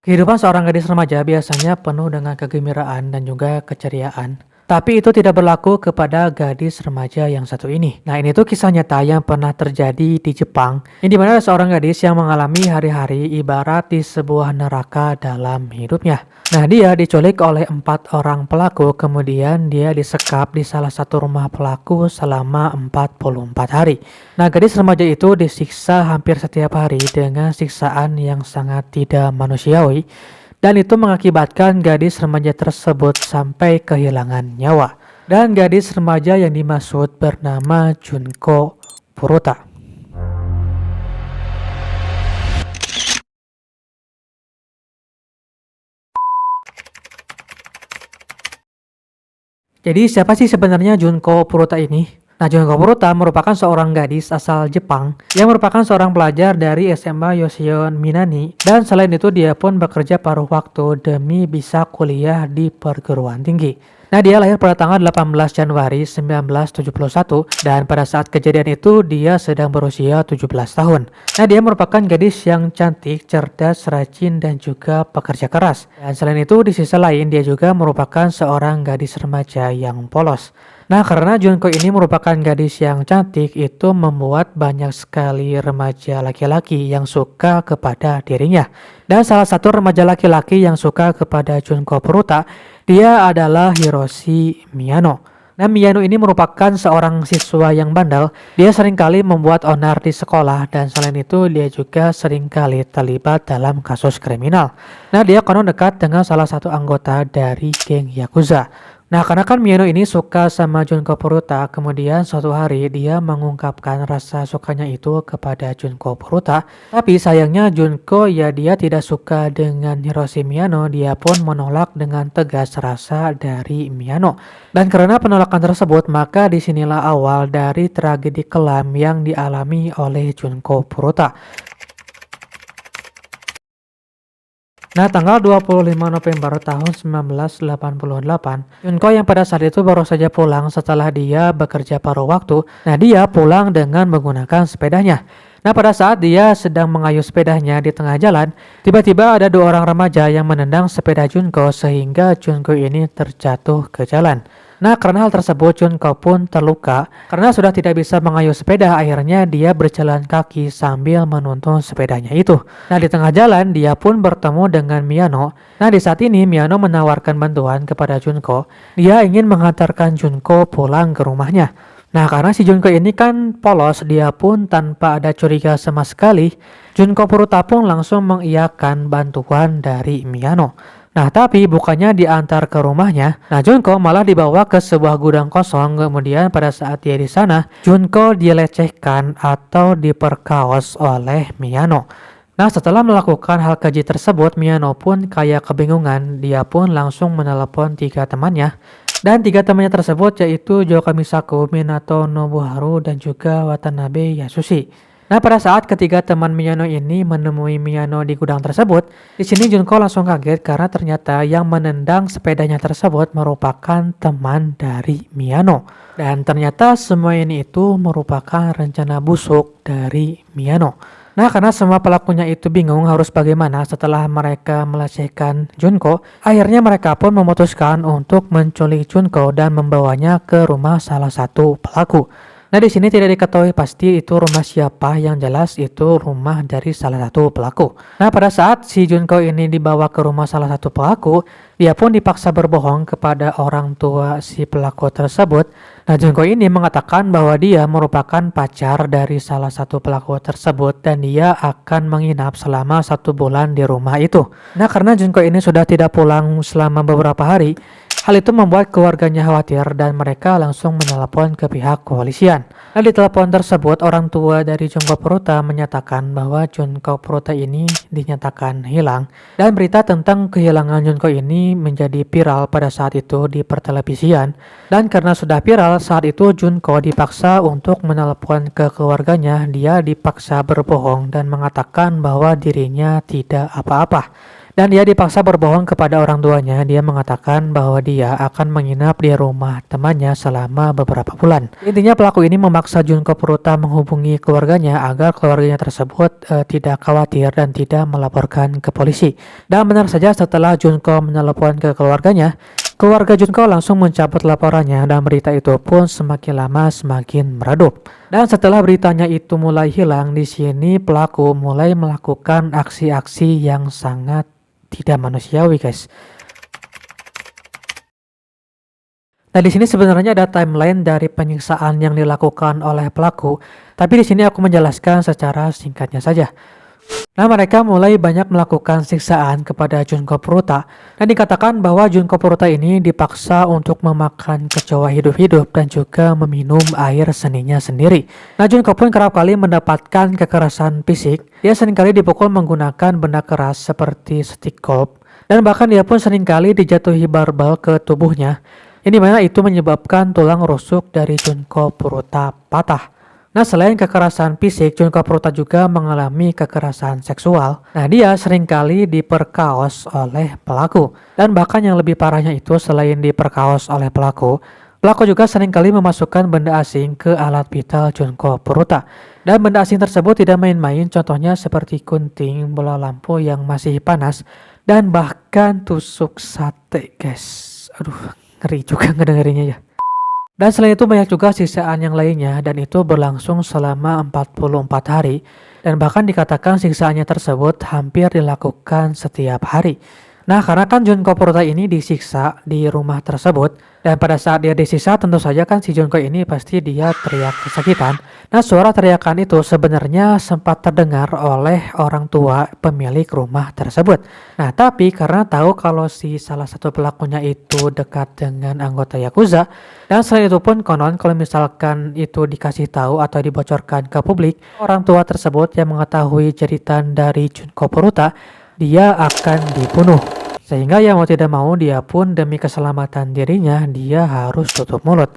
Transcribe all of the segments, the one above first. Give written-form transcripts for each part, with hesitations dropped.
Kehidupan seorang gadis remaja biasanya penuh dengan kegembiraan dan juga keceriaan. Tapi itu tidak berlaku kepada gadis remaja yang satu ini. Nah, ini tuh kisah nyata yang pernah terjadi di Jepang, yang dimana ada seorang gadis yang mengalami hari-hari ibarat di sebuah neraka dalam hidupnya. Nah, dia diculik oleh 4 orang pelaku, kemudian dia disekap di salah satu rumah pelaku selama 44 hari. Nah, gadis remaja itu disiksa hampir setiap hari dengan siksaan yang sangat tidak manusiawi, dan itu mengakibatkan gadis remaja tersebut sampai kehilangan nyawa. Dan gadis remaja yang dimaksud bernama Junko Furuta. Jadi siapa sih sebenarnya Junko Furuta ini? Nah, Junko Furuta merupakan seorang gadis asal Jepang yang merupakan seorang pelajar dari SMA Yoshio Minami, dan selain itu dia pun bekerja paruh waktu demi bisa kuliah di perguruan tinggi. Nah, dia lahir pada tanggal 18 Januari 1971 dan pada saat kejadian itu dia sedang berusia 17 tahun. Nah, dia merupakan gadis yang cantik, cerdas, rajin, dan juga pekerja keras. Dan selain itu di sisi lain dia juga merupakan seorang gadis remaja yang polos. Nah, karena Junko ini merupakan gadis yang cantik, itu membuat banyak sekali remaja laki-laki yang suka kepada dirinya. Dan salah satu remaja laki-laki yang suka kepada Junko Furuta, dia adalah Hiroshi Miyano. Nah, Miyano ini merupakan seorang siswa yang bandel. Dia seringkali membuat onar di sekolah, dan selain itu dia juga seringkali terlibat dalam kasus kriminal. Nah, dia konon dekat dengan salah satu anggota dari geng Yakuza. Nah, karena kan Miyano ini suka sama Junko Furuta, kemudian suatu hari dia mengungkapkan rasa sukanya itu kepada Junko Furuta. Tapi sayangnya Junko dia tidak suka dengan Hiroshi Miyano, dia pun menolak dengan tegas rasa dari Miyano. Dan karena penolakan tersebut, maka disinilah awal dari tragedi kelam yang dialami oleh Junko Furuta. Nah, tanggal 25 November tahun 1988, Junko yang pada saat itu baru saja pulang setelah dia bekerja paruh waktu. Nah, dia pulang dengan menggunakan sepedanya. Nah, pada saat dia sedang mengayuh sepedanya di tengah jalan, tiba-tiba ada 2 orang remaja yang menendang sepeda Junko sehingga Junko ini terjatuh ke jalan. Nah, karena hal tersebut Junko pun terluka. Karena sudah tidak bisa mengayuh sepeda, akhirnya dia berjalan kaki sambil menuntun sepedanya itu. Nah, di tengah jalan dia pun bertemu dengan Miyano. Nah, di saat ini Miyano menawarkan bantuan kepada Junko. Dia ingin menghantarkan Junko pulang ke rumahnya. Nah, karena si Junko ini kan polos, dia pun tanpa ada curiga sama sekali, Junko Furuta pun langsung mengiyakan bantuan dari Miyano. Nah, tapi bukannya diantar ke rumahnya. Nah, Junko malah dibawa ke sebuah gudang kosong. Kemudian pada saat dia di sana, Junko dilecehkan atau diperkaos oleh Miyano. Nah, setelah melakukan hal keji tersebut, Miyano pun kayak kebingungan. Dia pun langsung menelepon 3 temannya. Dan 3 temannya tersebut yaitu Joka Misaku, Minato Nobuharu, dan juga Watanabe Yasushi. Nah, pada saat ketiga teman Miyano ini menemui Miyano di gudang tersebut, di sini Junko langsung kaget karena ternyata yang menendang sepedanya tersebut merupakan teman dari Miyano. Dan ternyata semua ini itu merupakan rencana busuk dari Miyano. Nah, karena semua pelakunya itu bingung harus bagaimana setelah mereka melecehkan Junko, akhirnya mereka pun memutuskan untuk menculik Junko dan membawanya ke rumah salah satu pelaku. Nah, di sini tidak diketahui pasti itu rumah siapa, yang jelas itu rumah dari salah satu pelaku. Nah, pada saat si Junko ini dibawa ke rumah salah satu pelaku, dia pun dipaksa berbohong kepada orang tua si pelaku tersebut. Nah, Junko ini mengatakan bahwa dia merupakan pacar dari salah satu pelaku tersebut dan dia akan menginap selama 1 bulan di rumah itu. Nah, karena Junko ini sudah tidak pulang selama beberapa hari, hal itu membuat keluarganya khawatir dan mereka langsung menelepon ke pihak kepolisian. Nah, di telepon tersebut, orang tua dari Junko Furuta menyatakan bahwa Junko Furuta ini dinyatakan hilang. Dan berita tentang kehilangan Junko ini menjadi viral pada saat itu di pertelevisian. Dan karena sudah viral, saat itu Junko dipaksa untuk menelepon ke keluarganya. Dia dipaksa berbohong dan mengatakan bahwa dirinya tidak apa-apa. Dan dia dipaksa berbohong kepada orang tuanya. Dia mengatakan bahwa dia akan menginap di rumah temannya selama beberapa bulan. Intinya pelaku ini memaksa Junko Furuta menghubungi keluarganya agar keluarganya tersebut tidak khawatir dan tidak melaporkan ke polisi. Dan benar saja setelah Junko menelepon ke keluarganya, keluarga Junko langsung mencabut laporannya dan berita itu pun semakin lama semakin meredup. Dan setelah beritanya itu mulai hilang, di sini pelaku mulai melakukan aksi-aksi yang sangat tidak manusiawi, guys. Nah, di sini sebenarnya ada timeline dari penyiksaan yang dilakukan oleh pelaku, tapi di sini aku menjelaskan secara singkatnya saja. Nah, mereka mulai banyak melakukan siksaan kepada Junko Furuta dan dikatakan bahwa Junko Furuta ini dipaksa untuk memakan kecoa hidup-hidup dan juga meminum air seninya sendiri. Nah, Junko pun kerap kali mendapatkan kekerasan fisik. Dia seringkali dipukul menggunakan benda keras seperti stick golf dan bahkan dia pun seringkali dijatuhi barbel ke tubuhnya. Ini mana itu menyebabkan tulang rusuk dari Junko Furuta patah. Nah, selain kekerasan fisik, Junko Furuta juga mengalami kekerasan seksual. Nah, dia seringkali diperkaos oleh pelaku. Dan bahkan yang lebih parahnya itu, selain diperkaos oleh pelaku juga seringkali memasukkan benda asing ke alat vital Junko Furuta. Dan benda asing tersebut tidak main-main, contohnya seperti gunting, bola lampu yang masih panas, dan bahkan tusuk sate, guys. Aduh, ngeri juga ngedengerinnya ya. Dan selain itu banyak juga siksaan yang lainnya dan itu berlangsung selama 44 hari dan bahkan dikatakan siksaannya tersebut hampir dilakukan setiap hari. Nah, karena kan Junko Furuta ini disiksa di rumah tersebut dan pada saat dia disiksa tentu saja kan si Junko ini pasti dia teriak kesakitan. Nah, suara teriakan itu sebenarnya sempat terdengar oleh orang tua pemilik rumah tersebut. Nah, tapi karena tahu kalau si salah satu pelakunya itu dekat dengan anggota Yakuza dan selain itu pun konon kalau misalkan itu dikasih tahu atau dibocorkan ke publik, orang tua tersebut yang mengetahui jeritan dari Junko Furuta, dia akan dibunuh. Sehingga ya mau tidak mau dia pun demi keselamatan dirinya dia harus tutup mulut.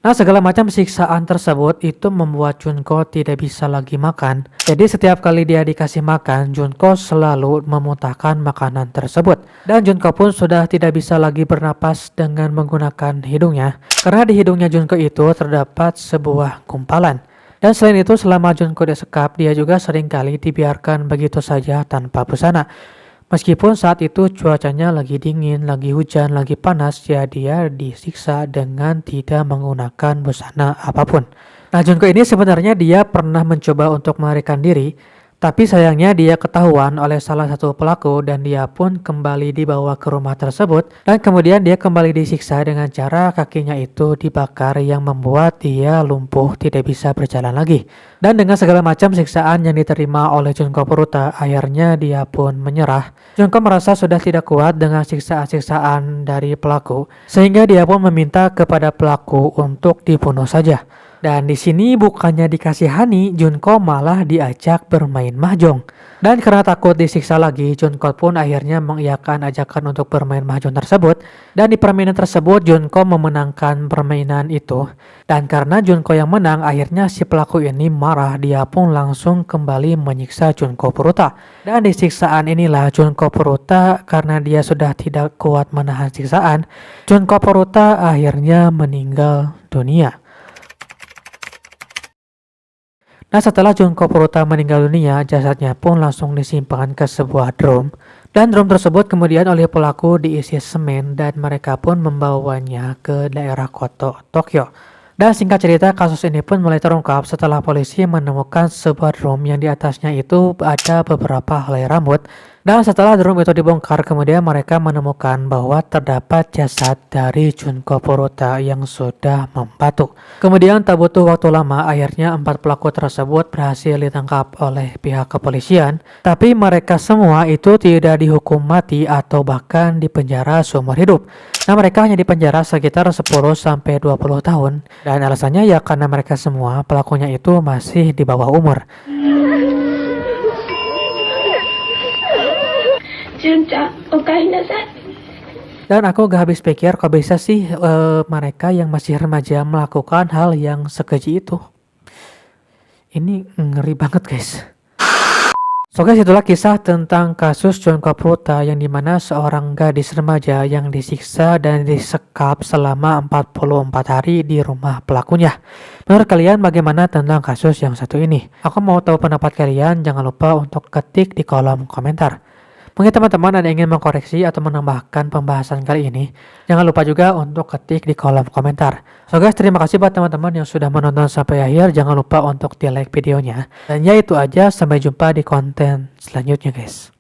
Nah, segala macam siksaan tersebut itu membuat Junko tidak bisa lagi makan. Jadi setiap kali dia dikasih makan, Junko selalu memuntahkan makanan tersebut. Dan Junko pun sudah tidak bisa lagi bernapas dengan menggunakan hidungnya. Karena di hidungnya Junko itu terdapat sebuah gumpalan. Dan selain itu selama Junko disekap, dia juga seringkali dibiarkan begitu saja tanpa busana. Meskipun saat itu cuacanya lagi dingin, lagi hujan, lagi panas, ya dia disiksa dengan tidak menggunakan busana apapun. Nah, Junko ini sebenarnya dia pernah mencoba untuk melarikan diri, tapi sayangnya dia ketahuan oleh salah satu pelaku dan dia pun kembali dibawa ke rumah tersebut dan kemudian dia kembali disiksa dengan cara kakinya itu dibakar yang membuat dia lumpuh tidak bisa berjalan lagi. Dan dengan segala macam siksaan yang diterima oleh Junko Furuta, akhirnya dia pun menyerah. Junko merasa sudah tidak kuat dengan siksaan-siksaan dari pelaku sehingga dia pun meminta kepada pelaku untuk dibunuh saja. Dan di sini bukannya dikasihani, Junko malah diajak bermain mahjong. Dan karena takut disiksa lagi, Junko pun akhirnya mengiyakan ajakan untuk bermain mahjong tersebut. Dan di permainan tersebut, Junko memenangkan permainan itu. Dan karena Junko yang menang, akhirnya si pelaku ini marah. Dia pun langsung kembali menyiksa Junko Furuta. Dan di siksaan inilah Junko Furuta, karena dia sudah tidak kuat menahan siksaan, Junko Furuta akhirnya meninggal dunia. Nah, setelah Junko Furuta meninggal dunia, jasadnya pun langsung disimpan ke sebuah drum. Dan drum tersebut kemudian oleh pelaku diisi semen dan mereka pun membawanya ke daerah Koto, Tokyo. Dan singkat cerita, kasus ini pun mulai terungkap setelah polisi menemukan sebuah drum yang di atasnya itu ada beberapa helai rambut. Dan setelah drum itu dibongkar, kemudian mereka menemukan bahwa terdapat jasad dari Junko Furuta yang sudah membatu. Kemudian tak butuh waktu lama, akhirnya 4 pelaku tersebut berhasil ditangkap oleh pihak kepolisian. Tapi mereka semua itu tidak dihukum mati atau bahkan dipenjara seumur hidup. Nah, mereka hanya dipenjara sekitar 10-20 tahun. Dan alasannya ya karena mereka semua pelakunya itu masih di bawah umur. Dan aku gak habis pikir kok bisa sih mereka yang masih remaja melakukan hal yang sekeji itu. Ini ngeri banget, guys. So guys, itulah kisah tentang kasus Jungkook Pruta yang dimana seorang gadis remaja yang disiksa dan disekap selama 44 hari di rumah pelakunya. Menurut kalian bagaimana tentang kasus yang satu ini? Aku mau tahu pendapat kalian, jangan lupa untuk ketik di kolom komentar. Mungkin teman-teman ada yang ingin mengkoreksi atau menambahkan pembahasan kali ini, jangan lupa juga untuk ketik di kolom komentar. So guys, terima kasih buat teman-teman yang sudah menonton sampai akhir. Jangan lupa untuk di like videonya. Dan ya itu aja, sampai jumpa di konten selanjutnya guys.